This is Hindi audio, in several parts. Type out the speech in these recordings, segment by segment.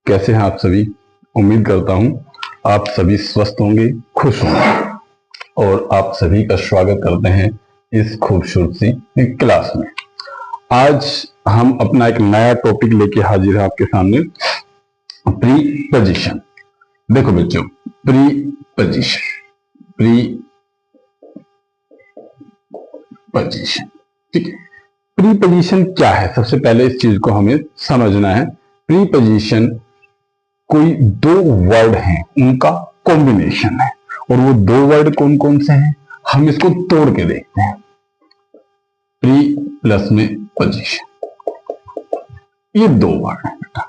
कैसे हैं आप सभी। उम्मीद करता हूं आप सभी स्वस्थ होंगे, खुश होंगे और आप सभी का स्वागत करते हैं इस खूबसूरत सी क्लास में। आज हम अपना एक नया टॉपिक लेके हाजिर है आपके सामने, प्रीपोजिशन। देखो बच्चों, प्रीपोजिशन, ठीक है। प्रीपोजिशन क्या है, सबसे पहले इस चीज को हमें समझना है। प्रीपोजिशन कोई दो वर्ड हैं, उनका कॉम्बिनेशन है, और वो दो वर्ड कौन कौन से हैं हम इसको तोड़ के देखते हैं। प्री प्लस में पोजीशन, ये दो वर्ड है बेटा।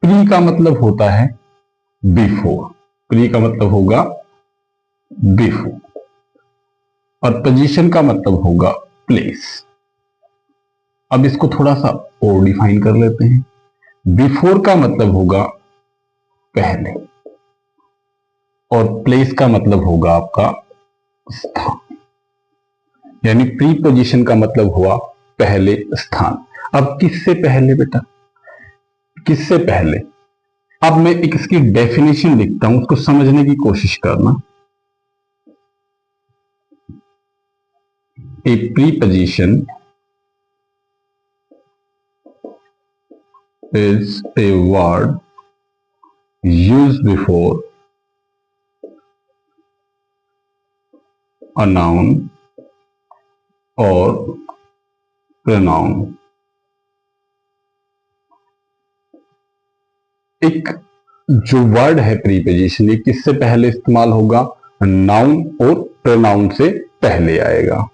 प्री का मतलब होता है बिफोर, प्री का मतलब होगा बिफोर, और पोजीशन का मतलब होगा प्लेस। अब इसको थोड़ा सा और डिफाइन कर लेते हैं। बिफोर का मतलब होगा पहले, और प्लेस का मतलब होगा आपका स्थान। यानी प्रीपोजिशन का मतलब हुआ पहले स्थान। अब किससे पहले बेटा, किससे पहले? अब मैं एक इसकी डेफिनेशन लिखता हूं, उसको समझने की कोशिश करना। ए preposition is a word used before a noun or pronoun। एक जो वर्ड है प्रीपोजिशन, ये किससे पहले इस्तेमाल होगा? नाउन और प्रोनाउन से पहले आएगा।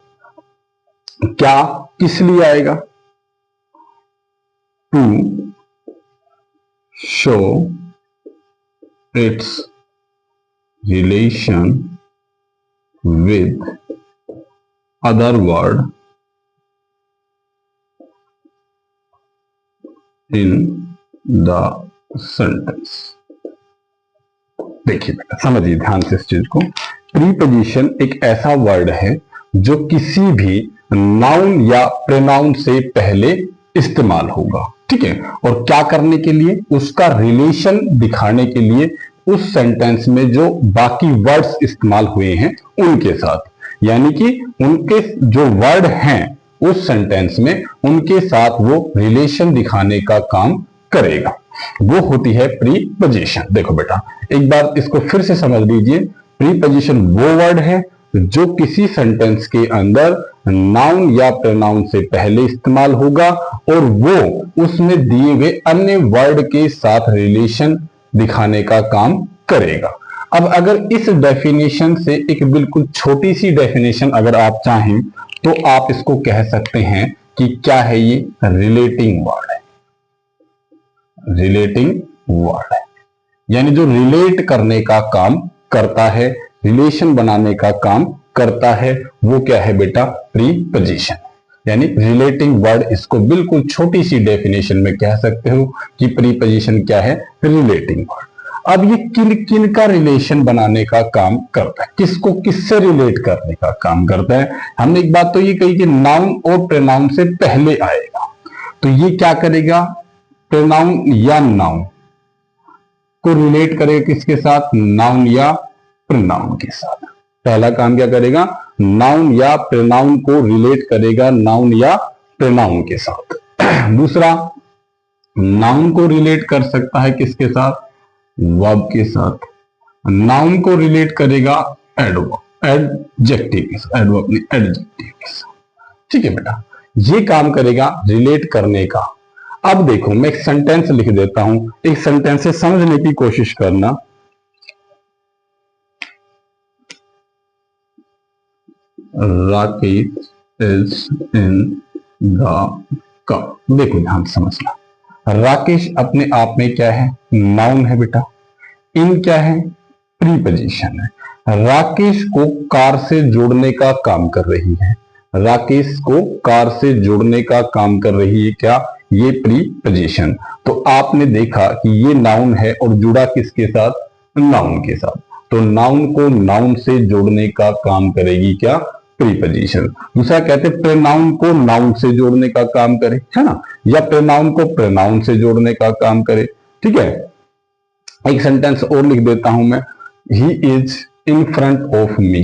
क्या, किस लिए आएगा? To show its relation with other word in the sentence। देखिए बेटा, समझिए ध्यान से इस चीज को। प्रीपोजिशन एक ऐसा वर्ड है जो किसी भी नाउन या प्रोनाउन से पहले इस्तेमाल होगा, ठीक है। और क्या करने के लिए? उसका रिलेशन दिखाने के लिए, उस सेंटेंस में जो बाकी वर्ड्स इस्तेमाल हुए हैं उनके साथ। यानी कि उनके जो वर्ड हैं उस सेंटेंस में, उनके साथ वो रिलेशन दिखाने का काम करेगा, वो होती है प्रीपोजिशन। देखो बेटा, एक बार इसको फिर से समझ लीजिए। प्रीपोजिशन वो वर्ड है जो किसी सेंटेंस के अंदर नाउन या प्रोनाउन से पहले इस्तेमाल होगा, और वो उसमें दिए गए अन्य वर्ड के साथ रिलेशन दिखाने का काम करेगा। अब अगर इस डेफिनेशन से एक बिल्कुल छोटी सी डेफिनेशन अगर आप चाहें तो आप इसको कह सकते हैं कि क्या है ये? रिलेटिंग वर्ड है। रिलेटिंग वर्ड है, यानी जो रिलेट करने का काम करता है, रिलेशन बनाने का काम करता है, वो क्या है बेटा? प्रीपोजिशन। यानी रिलेटिंग वर्ड, इसको बिल्कुल छोटी सी डेफिनेशन में कह सकते हो कि प्रीपोजिशन क्या है? Relating word. अब ये किन किन का रिलेशन बनाने का काम करता है, किसको किससे रिलेट करने का काम करता है? हमने एक बात तो ये कही कि नाउन और प्रोनाउन से पहले आएगा, तो ये क्या करेगा? प्रोनाउन या नाउन को रिलेट करेगा किसके साथ? नाउन या प्रोनाउन के साथ। पहला काम क्या करेगा? नाउन या प्रोनाउन को रिलेट करेगा नाउन या प्रोनाउन के साथ। दूसरा, नाउन को रिलेट कर सकता है किसके साथ? वर्ब के साथ। नाउन को रिलेट करेगा एडवर्ब, एडजेक्टिव के साथ, एडवर्ब नहीं, एडजेक्टिव के साथ, ठीक है बेटा। ये काम करेगा रिलेट करने का। अब देखो, मैं एक सेंटेंस लिख देता हूं, एक सेंटेंस से समझने की कोशिश करना। Rakesh is in the cup. देखो ध्यान से समझना, राकेश अपने आप में क्या है? नाउन है बेटा। इन क्या है? प्रीपोजिशन है। राकेश को कार से जोड़ने का काम कर रही है। राकेश को कार से जोड़ने का काम कर रही है क्या? ये प्रीपोजिशन। तो आपने देखा कि ये नाउन है और जुड़ा किसके साथ? नाउन के साथ। तो नाउन को नाउन से जोड़ने का काम करेगी क्या? प्रीपोजिशन। दूसरा कहते हैं प्रोनाउन को नाउन से जोड़ने का काम करे, है ना, या प्रोनाउन को प्रोनाउन से जोड़ने का काम करे। ठीक है, एक सेंटेंस और लिख देता हूं मैं, he is in front of me,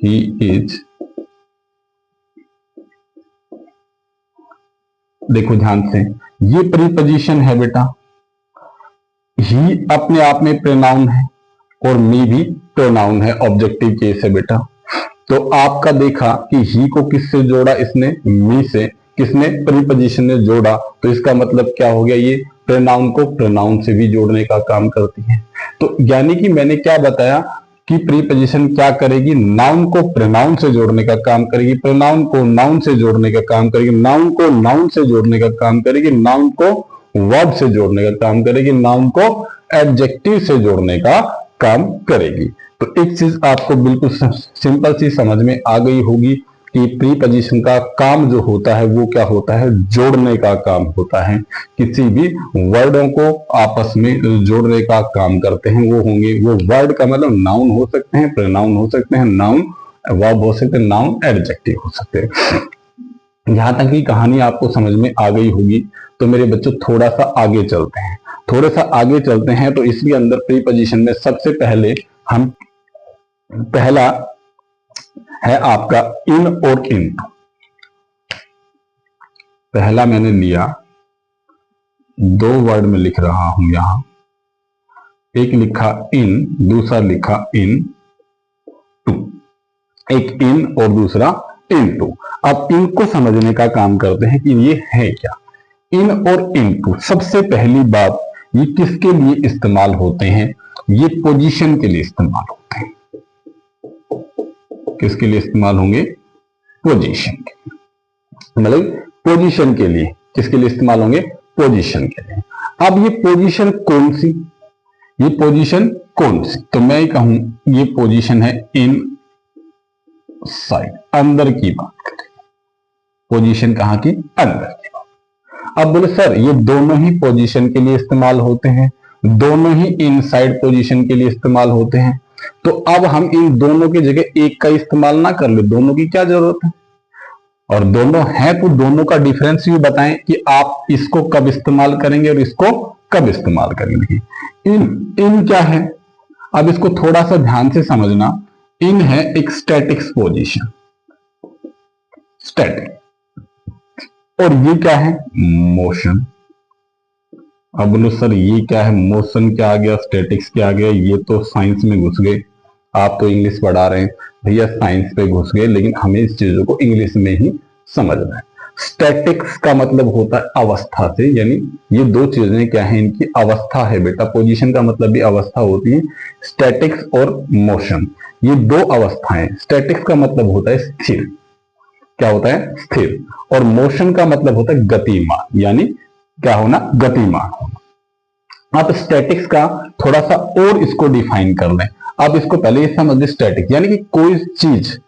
he is, देखो ध्यान से, ये प्रीपोजिशन है बेटा, ही अपने आप में प्रोनाउन है और मी भी प्रोनाउन है, ऑब्जेक्टिव केस है बेटा। तो आपका देखा कि ही को किससे जोड़ा इसने, मी से, किसने, प्रीपोजिशन ने जोड़ा, तो इसका मतलब क्या हो गया, ये प्रोनाउन को प्रोनाउन से भी जोड़ने का काम करती है। तो यानी कि मैंने क्या बताया कि प्रीपोजिशन क्या करेगी, नाउन को प्रोनाउन से जोड़ने का काम करेगी, प्रोनाउन को नाउन से जोड़ने का काम करेगी, नाउन को नाउन से जोड़ने का काम करेगी, नाउन को वर्ब से जोड़ने का काम करेगी, नाउन को एडजेक्टिव से जोड़ने का काम करेगी। तो एक चीज आपको बिल्कुल सिंपल सी समझ में आ गई होगी कि प्रीपोजिशन का काम जो होता है वो क्या होता है, जोड़ने का काम होता है, किसी भी वर्डों को आपस में जोड़ने का काम करते हैं। वो होंगे, वो वर्ड का मतलब नाउन हो सकते हैं, प्रोनाउन हो सकते हैं, नाउन वर्ब हो सकते हैं, नाउन एडजेक्टिव हो सकते हैं। यहां तक की कहानी आपको समझ में आ गई होगी। तो मेरे बच्चों थोड़ा सा आगे चलते हैं, थोड़ा सा आगे चलते हैं। तो इसके अंदर प्रीपोजिशन में सबसे पहले हम, पहला है आपका इन और इनटू। पहला मैंने लिया, दो वर्ड में लिख रहा हूं यहां, एक लिखा इन, दूसरा लिखा इन टू, एक इन और दूसरा इनटू। अब इनको समझने का काम करते हैं कि ये है क्या, इन और इनटू। सबसे पहली बात, ये किसके लिए इस्तेमाल होते हैं, ये पोजीशन के लिए इस्तेमाल होते हैं। किसके लिए इस्तेमाल होंगे, पोजीशन के लिए, मतलब पोजीशन के लिए, किसके लिए इस्तेमाल होंगे, पोजीशन के लिए। अब ये पोजीशन कौन सी, ये पोजीशन कौन सी, तो मैं कहूं ये पोजीशन है इन साइड, अंदर की बात करें, पोजीशन कहां की, अंदर की बात। अब बोले सर ये दोनों ही पोजीशन के लिए इस्तेमाल होते हैं, दोनों ही इनसाइड पोजीशन के लिए इस्तेमाल होते हैं, तो अब हम इन दोनों की जगह एक का इस्तेमाल ना कर ले, दोनों की क्या जरूरत है। और दोनों हैं तो दोनों का डिफरेंस भी बताएं कि आप इसको कब इस्तेमाल करेंगे और इसको कब इस्तेमाल करेंगे। इन क्या है, अब इसको थोड़ा सा ध्यान से समझना। इन है एक स्टैटिक्स पोजीशन, स्टैटिक, और ये क्या है, मोशन। अब बोलो सर ये क्या है, मोशन क्या आ गया, स्टैटिक्स क्या आ गया, ये तो साइंस में घुस गए। आप तो इंग्लिश पढ़ा रहे हैं भैया, साइंस पे घुस गए, लेकिन हमें इस चीजों को इंग्लिश में ही समझना है। स्टैटिक्स का मतलब होता है अवस्था से, यानी ये दो चीजें क्या है, इनकी अवस्था है बेटा। पोजीशन का मतलब भी अवस्था होती है, स्टैटिक्स और मोशन, ये दो अवस्थाएं। स्टैटिक्स का मतलब होता है स्थिर, क्या होता है, स्थिर, और मोशन का मतलब होता है गतिमान, यानी क्या होना, गतिमान होना। आप स्टैटिक्स का थोड़ा सा और इसको डिफाइन कर लें। आप इसको पहले ये समझ लें, स्टैटिक यानी कि कोई चीज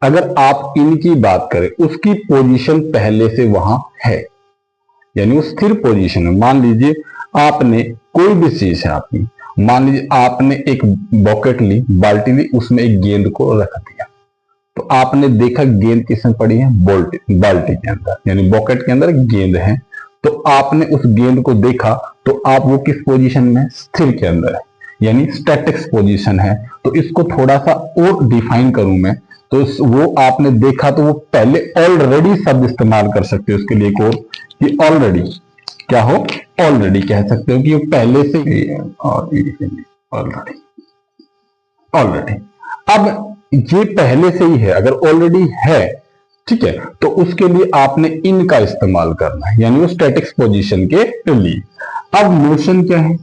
अगर आप इनकी बात करें, उसकी पोजीशन पहले से वहां है, यानी वो स्थिर पोजीशन है। मान लीजिए आपने कोई भी चीज है आपकी, मान लीजिए आपने एक बॉकेट ली, बाल्टी ली, उसमें एक गेंद को रख दिया, तो आपने देखा गेंद किसमें पड़ी है, बाल्टी के अंदर, यानी बॉकेट के अंदर गेंद है। तो आपने उस गेंद को देखा, तो आप वो किस पोजीशन में, स्थिर के अंदर है, यानी स्टैटिक्स पोजीशन है। तो इसको थोड़ा सा और डिफाइन करूं मैं, तो वो आपने देखा, तो वो पहले ऑलरेडी शब्द इस्तेमाल कर सकते हो उसके लिए, को कि ऑलरेडी क्या हो, ऑलरेडी कह सकते हो कि वो पहले से ऑलरेडी, ऑलरेडी। अब ये पहले से ही है, अगर ऑलरेडी है, ठीक है, तो उसके लिए आपने इन का इस्तेमाल करना है, यानी वो स्टैटिक्स पोजीशन के लिए। अब मोशन क्या है,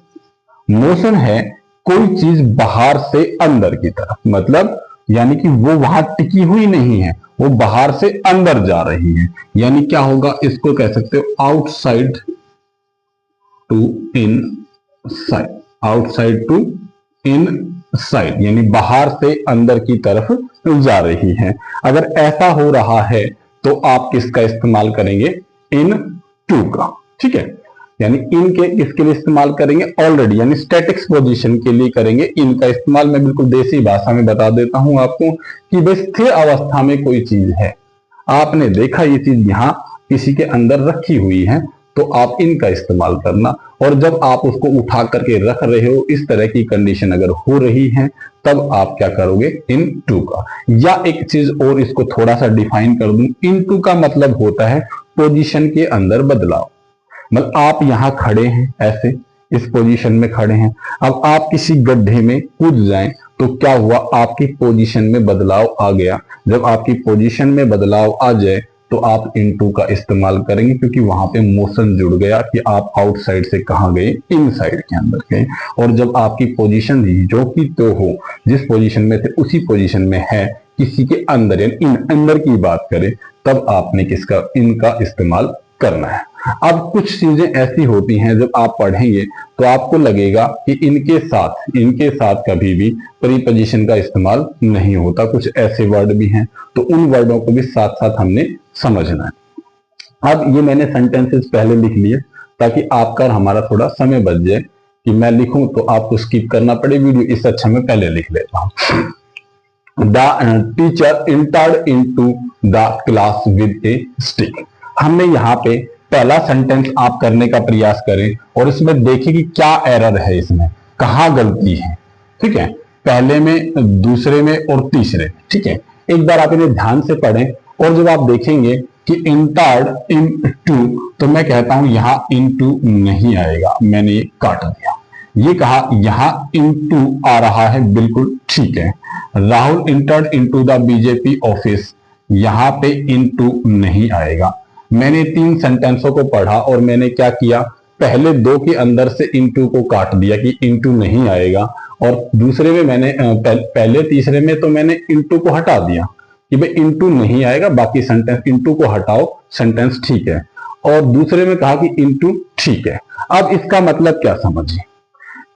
मोशन है कोई चीज बाहर से अंदर की तरफ, मतलब यानी कि वो वहां टिकी हुई नहीं है, वो बाहर से अंदर जा रही है, यानी क्या होगा, इसको कह सकते हो outside to inside, outside to inside, यानी बाहर से अंदर की तरफ जा रही है। अगर ऐसा हो रहा है तो आप किसका इस्तेमाल करेंगे, इन टू का, ठीक है, यानी इन के किसके लिए इस्तेमाल करेंगे, ऑलरेडी, यानी स्टैटिक्स पोजीशन के लिए करेंगे इन का इस्तेमाल। मैं बिल्कुल देसी भाषा में बता देता हूं आपको कि बस स्थिर अवस्था में कोई चीज है, आपने देखा ये चीज यहां किसी के अंदर रखी हुई है, तो आप इनका इस्तेमाल करना। और जब आप उसको उठा करके रख रहे हो, इस तरह की कंडीशन अगर हो रही है, तब आप क्या करोगे, इन टू का। या एक चीज और इसको थोड़ा सा डिफाइन कर दूं, इन टू का मतलब होता है पोजीशन के अंदर बदलाव। मतलब आप यहां खड़े हैं, ऐसे इस पोजीशन में खड़े हैं, अब आप किसी गड्ढे में कूद जाएं तो क्या हुआ, आपकी पोजीशन में बदलाव आ गया। जब आपकी पोजीशन में बदलाव आ जाए तो आप इनटू का इस्तेमाल करेंगे, क्योंकि वहां पे मोशन जुड़ गया कि आप आउटसाइड से कहां गए, इनसाइड के अंदर गए। और जब आपकी पोजीशन जो कि तो हो, जिस पोजीशन में थे उसी पोजीशन में है, किसी के अंदर यानी इन अंदर की बात करें, तब आपने किसका, इनका इस्तेमाल करना है। अब कुछ चीजें ऐसी होती हैं जब आप पढ़ेंगे तो आपको लगेगा कि इनके साथ कभी भी प्रीपोजिशन का इस्तेमाल नहीं होता। कुछ ऐसे वर्ड भी हैं, तो उन वर्डों को भी साथ साथ हमने समझना है। अब ये मैंने सेंटेंसेस पहले लिख लिए ताकि आपका और हमारा थोड़ा समय बच जाए, कि मैं लिखूं तो आपको स्किप करना पड़े वीडियो, इससे अच्छा मैं पहले लिख लेता हूं। The teacher entered into the class with A stick. हमने यहाँ पे पहला सेंटेंस आप करने का प्रयास करें और इसमें देखें कि क्या एरर है, इसमें कहां गलती है। ठीक है, पहले में, दूसरे में और तीसरे में। ठीक है, एक बार आप इन्हें ध्यान से पढ़ें और जब आप देखेंगे कि इंटर्ड इनटू, तो मैं कहता हूं यहां इनटू नहीं आएगा, मैंने ये काट दिया। ये कहा यहां इनटू आ रहा है, बिल्कुल ठीक है। Rahul entered into the BJP office, यहां पे इनटू नहीं आएगा। मैंने 3 सेंटेंसों को पढ़ा और मैंने क्या किया, पहले 2 के अंदर से इनटू को काट दिया कि इनटू नहीं आएगा, और दूसरे में मैंने पहले तीसरे में तो मैंने इनटू को हटा दिया कि भाई इनटू नहीं आएगा, बाकी सेंटेंस इनटू को हटाओ, सेंटेंस ठीक है। और दूसरे में कहा कि इनटू ठीक है। अब इसका मतलब क्या समझिए,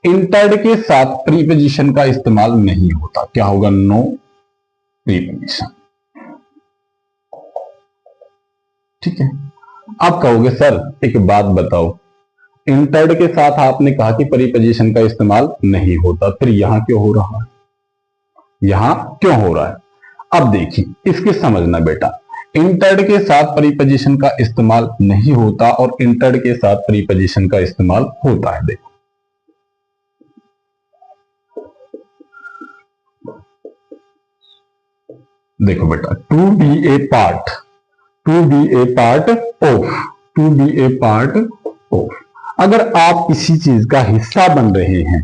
इंटर्ड के साथ प्रीपोजिशन का इस्तेमाल नहीं होता। क्या होगा, नो प्रीपोजिशन। ठीक है, अब कहोगे सर एक बात बताओ, इंटर्ड के साथ आपने कहा कि प्रीपोजिशन का इस्तेमाल नहीं होता, फिर यहां क्यों हो रहा है, यहां क्यों हो रहा है। अब देखिए इसके समझना बेटा, इंटर्ड के साथ प्रीपोजिशन का इस्तेमाल नहीं होता और इंटर्ड के साथ प्रीपोजिशन का इस्तेमाल होता है। देखो देखो बेटा, to be a part, to be a part of, to be a part of. अगर आप किसी चीज का हिस्सा बन रहे हैं,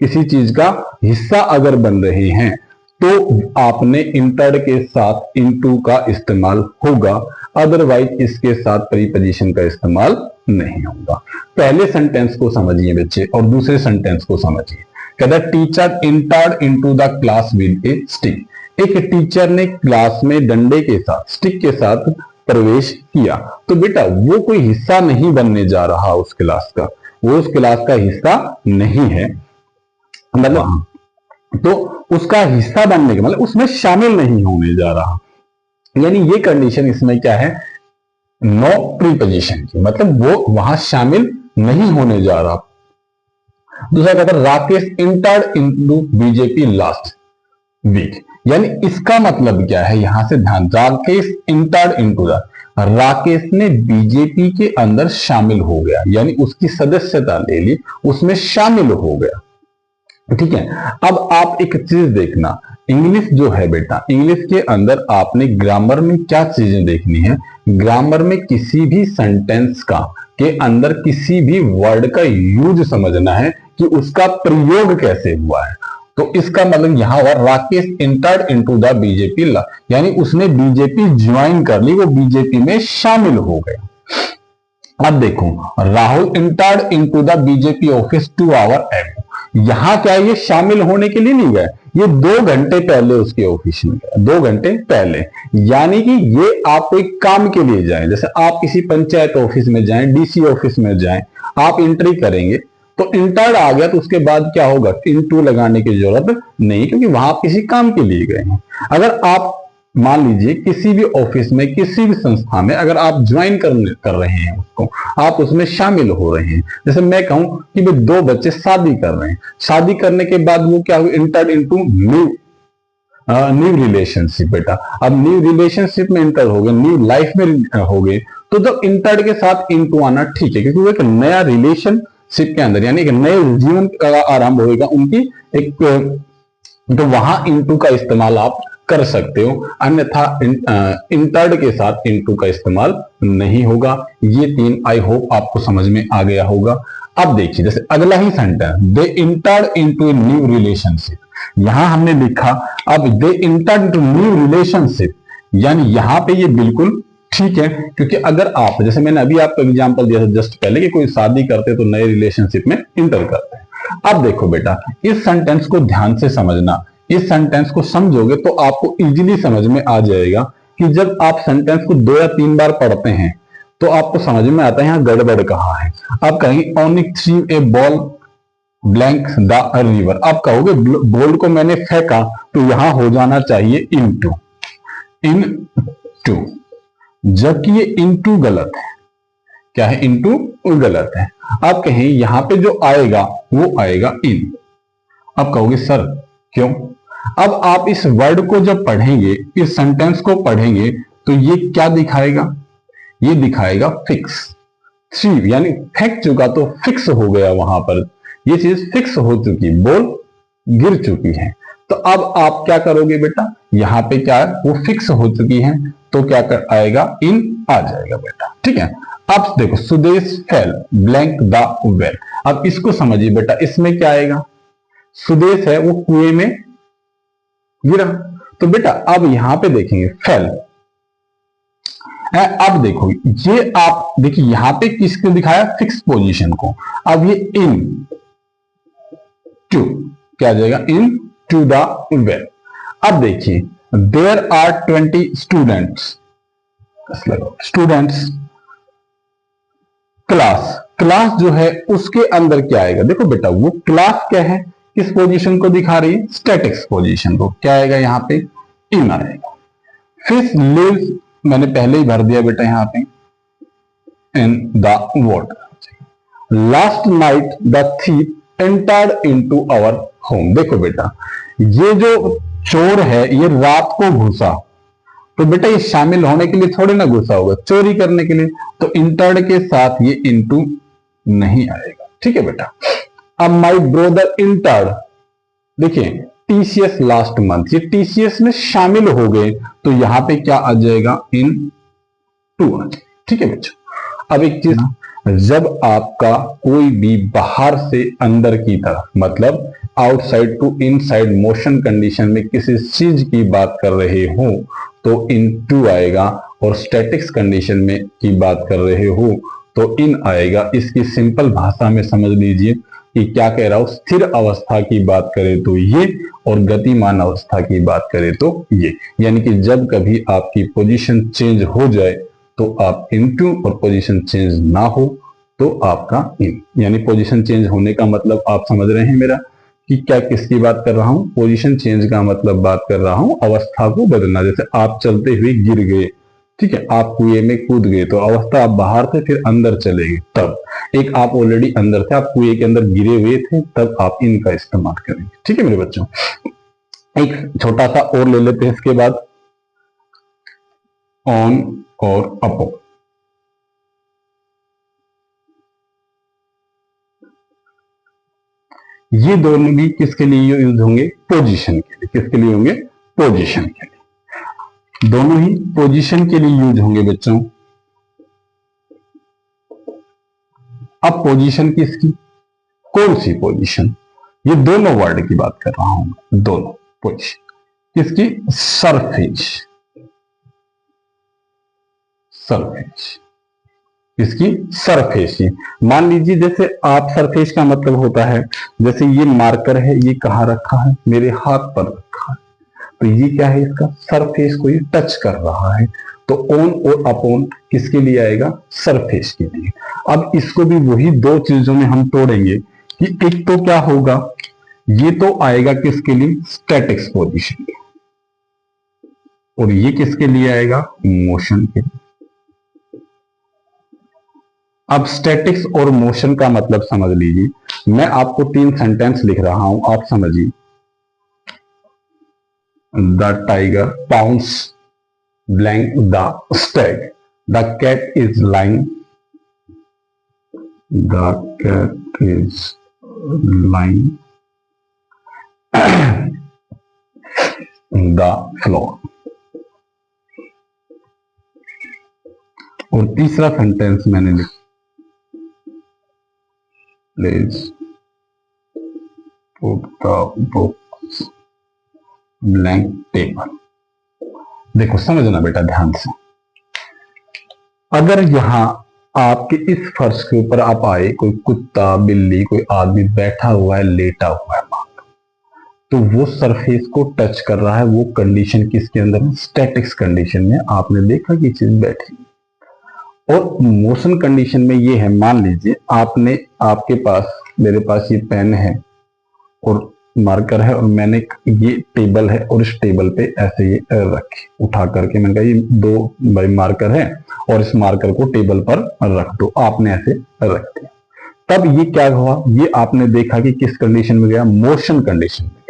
किसी चीज का हिस्सा अगर बन रहे हैं, तो आपने इंटर्ड के साथ इनटू का इस्तेमाल होगा, अदरवाइज इसके साथ प्रीपोजिशन का इस्तेमाल नहीं होगा। पहले सेंटेंस को समझिए बच्चे और दूसरे सेंटेंस को समझिए। कहता है teacher entered into the class with A stick. एक टीचर ने क्लास में डंडे के साथ, स्टिक के साथ प्रवेश किया। तो बेटा वो कोई हिस्सा नहीं बनने जा रहा उस क्लास का, वो उस क्लास का हिस्सा नहीं है, मतलब तो उसका हिस्सा बनने के मतलब उसमें शामिल नहीं होने जा रहा। यानी ये कंडीशन इसमें क्या है, नो प्रीपोजिशन की, मतलब वो वहां शामिल नहीं होने जा रहा। दूसरा कहता है Rakesh entered into BJP last week. यानी इसका मतलब क्या है, यहां से ध्यान, Rakesh entered into the, Rakesh ने बीजेपी के अंदर शामिल हो गया, यानी उसकी सदस्यता ले ली, उसमें शामिल हो गया। ठीक है, अब आप एक चीज देखना, इंग्लिश जो है बेटा, इंग्लिश के अंदर आपने ग्रामर में क्या चीजें देखनी है, ग्रामर में किसी भी सेंटेंस का के अंदर किसी भी वर्ड का यूज समझना है कि उसका प्रयोग कैसे हुआ है। तो इसका मतलब यहां हुआ Rakesh entered into the BJP, यानी उसने बीजेपी ज्वाइन कर ली, वो बीजेपी में शामिल हो गया। अब देखो, Rahul entered into the BJP office 2 our एगो। यहां क्या, ये शामिल होने के लिए नहीं गए, ये 2 घंटे पहले उसके ऑफिस में गए, 2 घंटे पहले। यानी कि ये आप कोई काम के लिए जाएं, जैसे आप किसी पंचायत ऑफिस में जाएं, डीसी ऑफिस में जाएं, आप एंट्री करेंगे तो इंटर्ड आ गया, तो उसके बाद क्या होगा, इनटू लगाने की जरूरत नहीं, क्योंकि वहां आप किसी काम के लिए गए हैं। अगर आप मान लीजिए किसी भी ऑफिस में, किसी भी संस्था में अगर आप ज्वाइन कर रहे हैं उसको, आप उसमें शामिल हो रहे हैं, जैसे मैं कहूं कि भाई 2 बच्चे शादी कर रहे हैं, शादी करने के बाद वो क्या हुआ, entered into new new relationship बेटा। अब न्यू रिलेशनशिप में इंटर हो गए, न्यू लाइफ में हो गए, तो जब इंटर के साथ इनटू आना ठीक है, क्योंकि वो एक नया रिलेशनशिप के अंदर यानी एक नए जीवन का आरंभ होगा उनकी एक, तो वहां इनटू का इस्तेमाल आप कर सकते हो, अन्यथा इंटर्ड के साथ इनटू का इस्तेमाल नहीं होगा। ये तीन आई होप आपको समझ में आ गया होगा। अब देखिए जैसे अगला ही sentence, they entered into a new relationship, यहां हमने लिखा अब they entered into new relationship, यानी यहां पे ये बिल्कुल ठीक है, क्योंकि अगर आप, जैसे मैंने अभी आपको एग्जांपल दिया था जस्ट पहले कि कोई शादी करते तो नए रिलेशनशिप में इंटर करते हैं। अब देखो बेटा इस सेंटेंस को ध्यान से समझना, इस सेंटेंस को समझोगे तो आपको इजीली समझ में आ जाएगा कि जब आप सेंटेंस को 2 या 3 बार पढ़ते हैं तो आपको समझ में आता है यहां गड़बड़ कहां है। आप कहेंगे ओनिक three a ball blank the river, आप कहोगे बॉल को मैंने फेंका, तो यहां हो जाना चाहिए इनटू, इनटू, जबकि ये इनटू गलत है। क्या है? इनटू गलत है। आप कहें यहां पे जो आएगा वो आएगा इन। अब कहोगे सर क्यों? अब आप इस वर्ड को जब पढ़ेंगे, इस सेंटेंस को पढ़ेंगे, तो ये क्या दिखाएगा? ये दिखाएगा फिक्स। थ्री यानी फेंक चुका तो फिक्स हो गया, वहां पर ये चीज फिक्स हो चुकी, बॉल गिर चुकी है। तो अब आप क्या करोगे बेटा, यहां पे क्या है, वो फिक्स हो चुकी है, तो क्या कर आएगा? इन आ जाएगा बेटा। ठीक है। अब देखो Sudesh fail blank the well, अब इसको समझिए बेटा, इसमें क्या आएगा? सुदेश है वो कुएं में गिरा, तो बेटा अब यहां पे देखेंगे फेल। अब देखो ये आप देखिए यहां पे किसको दिखाया? फिक्स पोजीशन को। अब ये इन टू क्या आ जाएगा? Into the well. अब देखिए there are 20 students, students class, class जो है उसके अंदर क्या आएगा? देखो बेटा वो क्लास क्या है, किस पोजीशन को दिखा रही है? स्टैटिक्स पोजीशन को। क्या आएगा यहां पे? इन आएगा। फिश लिव्स मैंने पहले ही भर दिया बेटा यहां पे, in the water. Last night the thief entered into our home. देखो बेटा ये जो चोर है ये रात को घुसा, तो बेटा ये शामिल होने के लिए थोड़ी ना घुसा होगा, चोरी करने के लिए, तो इंटर्ड के साथ ये इनटू नहीं आएगा। ठीक है बेटा। अब माई ब्रदर इंटर्ड, देखिए टीसीएस लास्ट मंथ, ये टीसीएस में शामिल हो गए, तो यहां पे क्या आ जाएगा? इन टू आ जाएगा। ठीक है बच्चों। अब एक चीज, जब आपका कोई भी बाहर से अंदर की तरफ, मतलब outside to inside motion condition में किसी चीज की बात कर रहे हो तो इन टू आएगा, और स्टैटिक्स कंडीशन में की बात कर रहे हो तो इन आएगा। इसकी सिंपल भाषा में समझ लीजिए कि क्या कह रहा हूं, स्थिर अवस्था की बात करें तो ये, और गतिमान अवस्था की बात करें तो ये, यानी कि जब कभी आपकी पोजीशन चेंज हो जाए तो आप इनटू, और पोजीशन चेंज ना हो तो आपका इन। यानी पोजीशन चेंज होने का मतलब आप समझ रहे हैं मेरा कि क्या किसकी बात कर रहा हूं? पोजीशन चेंज का मतलब बात कर रहा हूं अवस्था को बदलना। जैसे आप चलते हुए गिर गए, ठीक है, आप कुएं में कूद गए, तो अवस्था आप बाहर थे फिर अंदर चले गए, तब एक आप ऑलरेडी अंदर थे, आप कुएं के अंदर गिरे हुए थे, तब आप इनका इस्तेमाल करेंगे। ठीक है मेरे बच्चों। एक छोटा सा और ले लेते हैं इसके बाद, ऑन और अपॉन। ये दोनों भी किसके लिए यूज होंगे? पोजीशन के लिए। किसके लिए होंगे? पोजीशन के लिए। दोनों ही पोजीशन के लिए यूज होंगे बच्चों। अब पोजीशन किसकी? कौन सी पोजीशन? ये दोनों वर्ड की बात कर रहा हूं, दोनों पोजीशन किसकी? सरफेस, सरफेस इसकी सरफेस ही। मान लीजिए जैसे आप, सरफेस का मतलब होता है जैसे ये मार्कर है, ये कहां रखा है? मेरे हाथ पर रखा है, तो ये क्या है? इसका सरफेस को ये टच कर रहा है, तो ऑन और अपॉन किसके लिए आएगा? सरफेस के लिए। अब इसको भी वही दो चीजों में हम तोड़ेंगे कि एक तो क्या होगा, ये तो आएगा किसके लिए? स्टैटिक्स पोजीशन, और ये किसके लिए आएगा? मोशन के लिए। अब स्टैटिक्स और मोशन का मतलब समझ लीजिए। मैं आपको 3 सेंटेंस लिख रहा हूं, आप समझिए। The tiger pounce blank the stag, the cat is lying, the cat is lying the floor. और तीसरा सेंटेंस मैंने लिखा, please put the books blank table. देखो समझना बेटा ध्यान से, अगर यहां आपके इस फर्श के ऊपर आप आए, कोई कुत्ता बिल्ली कोई आदमी बैठा हुआ है, लेटा हुआ है, तो वो सरफेस को टच कर रहा है, वो कंडीशन किसके अंदर है? स्टैटिक्स कंडीशन में। आपने देखा कि चीज बैठी। और मोशन कंडीशन में ये है, मान लीजिए आपने, आपके पास, मेरे पास ये पेन है और मार्कर है, और मैंने ये टेबल है और इस टेबल पे ऐसे ये रखे, उठा करके मैंने कहा ये दो भाई मार्कर है और इस मार्कर को टेबल पर रख दो, आपने ऐसे रख दिया। तब ये क्या हुआ? ये आपने देखा कि किस कंडीशन में गया? मोशन कंडीशन में गया।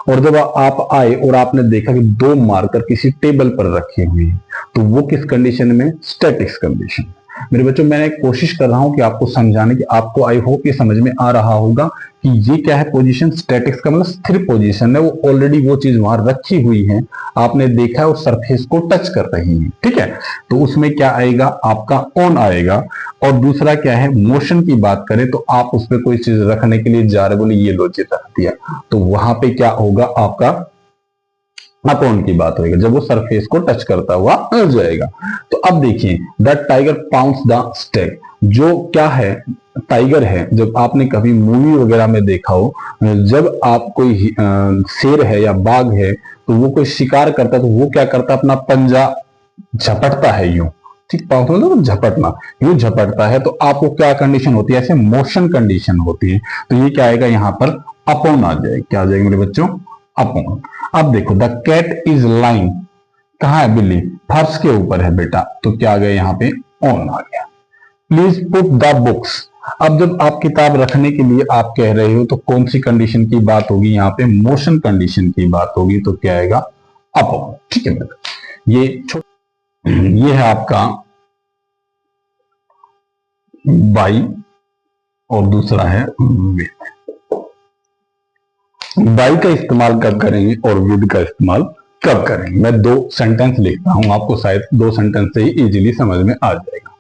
और जब आप आए और आपने देखा कि दो मार्कर किसी टेबल पर रखे हुए हैं, तो वो किस कंडीशन में? Statics condition. मेरे बच्चों मैंने कोशिश कर रहा हूं कि आपको समझाने की, आपको आई होप ये समझ में आ रहा होगा कि ये क्या है पोजीशन। स्टैटिक्स का मतलब स्थिर पोजीशन है, वो ऑलरेडी वो चीज वहां रखी हुई है, आपने देखा है, और सरफेस को टच कर रही है, ठीक है। तो उसमें क्या आएगा? आपका ऑन आएगा। और दूसरा क्या है? मोशन की बात करें तो आप उस पर कोई चीज रखने के लिए जा रहे, बोले ये लो चीज रख दिया, तो वहां पे क्या होगा? आपका अपॉन की बात होगी, जब वो सरफेस को टच करता हुआ आ जाएगा। तो अब देखिए, the tiger pounce the Stag, जो क्या है? टाइगर है। जब आपने कभी मूवी वगैरह में देखा हो, जब आप कोई शेर है या बाघ है, तो वो कोई शिकार करता है, तो वो क्या करता है? अपना पंजा झपटता है यूं, ठीक, पाउंस मतलब झपटना, यूं झपटता है। तो आपको क्या कंडीशन होती है? ऐसे मोशन कंडीशन होती है। तो ये क्या आएगा? यहां पर अपॉन आ जाएगा। क्या आ जाएगा मेरे बच्चों? अपॉन। अब देखो, द कैट इज लाइंग, कहां है बिल्ली? फर्श के ऊपर है बेटा, तो क्या आ गया? यहां पे ऑन आ गया। प्लीज पुट द बुक्स, अब जब आप किताब रखने के लिए आप कह रहे हो, तो कौन सी कंडीशन की बात होगी? यहां पे मोशन कंडीशन की बात होगी, तो क्या आएगा? अपॉन, ठीक है बेटा। ये है आपका बाई और दूसरा है विद। बाई का इस्तेमाल कब करेंगे और विद का इस्तेमाल कब करेंगे? मैं दो सेंटेंस लिखता हूं, आपको शायद दो सेंटेंस से ही इजीली समझ में आ जाएगा।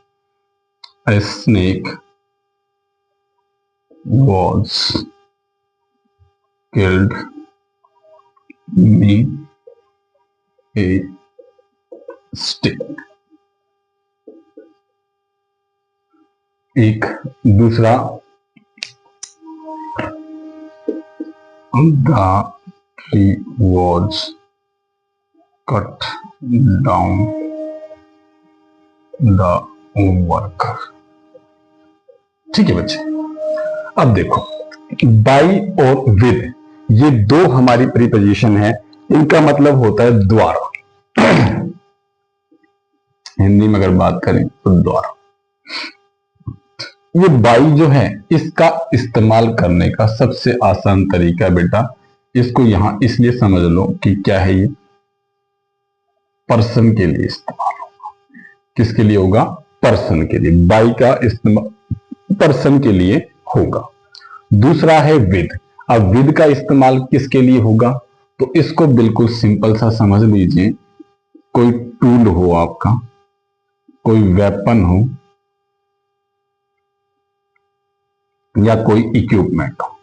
A snake was killed with a stick। एक दूसरा, the tree was cut down the worker। ठीक है बच्चे। अब देखो, बाई और विद, ये दो हमारी प्रीपोजिशन है, इनका मतलब होता है द्वारा। हिंदी में अगर बात करें तो द्वारा। ये बाई जो है, इसका इस्तेमाल करने का सबसे आसान तरीका बेटा, इसको यहां इसलिए समझ लो कि क्या है, ये पर्सन के लिए इस्तेमाल होगा। किसके लिए होगा? पर्सन के लिए। बाई का इस्तेमाल पर्सन के लिए होगा। दूसरा है विद। अब विद का इस्तेमाल किसके लिए होगा? तो इसको बिल्कुल सिंपल सा समझ लीजिए, कोई टूल हो आपका, कोई वेपन हो या कोई इक्विपमेंट हो,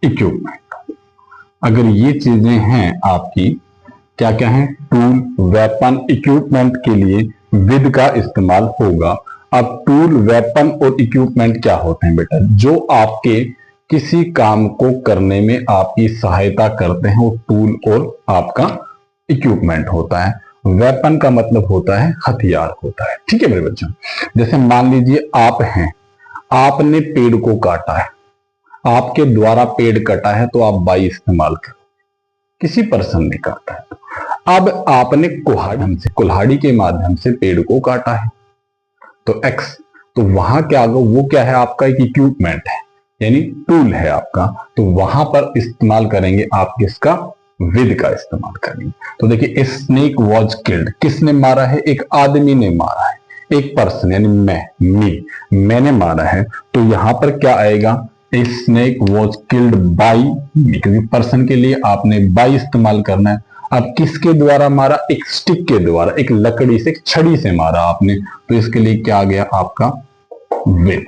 इक्विपमेंट, अगर ये चीजें हैं आपकी, क्या क्या है? टूल, वेपन, इक्विपमेंट के लिए विद का इस्तेमाल होगा। अब टूल, वेपन और इक्विपमेंट क्या होते हैं बेटा? जो आपके किसी काम को करने में आपकी सहायता करते हैं, वो टूल और आपका इक्विपमेंट होता है। वेपन का मतलब होता है हथियार होता है, ठीक है मेरे बच्चों। जैसे मान लीजिए आप हैं, आपने पेड़ को काटा है, आपके द्वारा पेड़ कटा है, तो आप बाई इस्तेमाल करो। किसी पर्सन ने काटा है, अब आपने कुल्हाड़ी के माध्यम से पेड़ को काटा है, तो एक्स, तो वहां क्या होगा? वो क्या है? आपका एक इक्विपमेंट है। यानी टूल है आपका, तो वहां पर इस्तेमाल करेंगे आप किसका, विद का इस्तेमाल करेंगे। तो देखिए स्नेक वॉज किल्ड, किसने मारा है, एक आदमी ने मारा है, एक पर्सन यानी मैंने मारा है। तो यहां पर क्या आएगा, a snake was killed by me, क्योंकि पर्सन के लिए आपने बाई इस्तेमाल करना है। अब किसके द्वारा मारा, एक स्टिक के द्वारा, एक लकड़ी से, एक छड़ी से मारा आपने, तो इसके लिए क्या आ गया आपका with.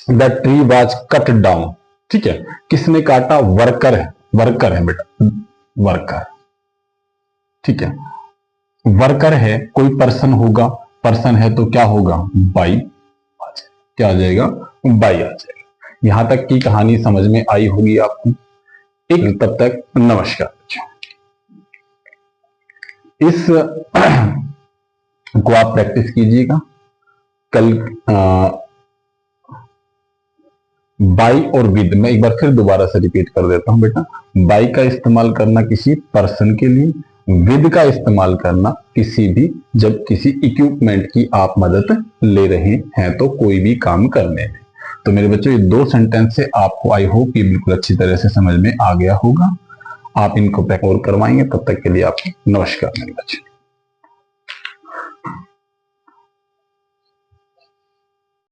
The tree was cut down, ठीक है, किसने काटा, वर्कर है, वर्कर है बेटा, वर्कर, ठीक है, वर्कर है, कोई पर्सन होगा, पर्सन है तो क्या होगा, बाई, क्या आ जाएगा, बाई आ जाएगा। यहां तक की कहानी समझ में आई होगी आपको। एक तब तक नमस्कार बच्चों। इस को आप प्रैक्टिस कीजिएगा। कल बाई और विद, मैं एक बार फिर दोबारा से रिपीट कर देता हूं बेटा। बाई का इस्तेमाल करना किसी पर्सन के लिए, विद का इस्तेमाल करना किसी भी, जब किसी इक्विपमेंट की आप मदद ले रहे हैं तो कोई भी काम करने में। तो मेरे बच्चों ये 2 सेंटेंस से आपको आई होप ये बिल्कुल अच्छी तरह से समझ में आ गया होगा। आप इनको और करवाएंगे, तब तक के लिए आपको नमस्कार मेरे बच्चों।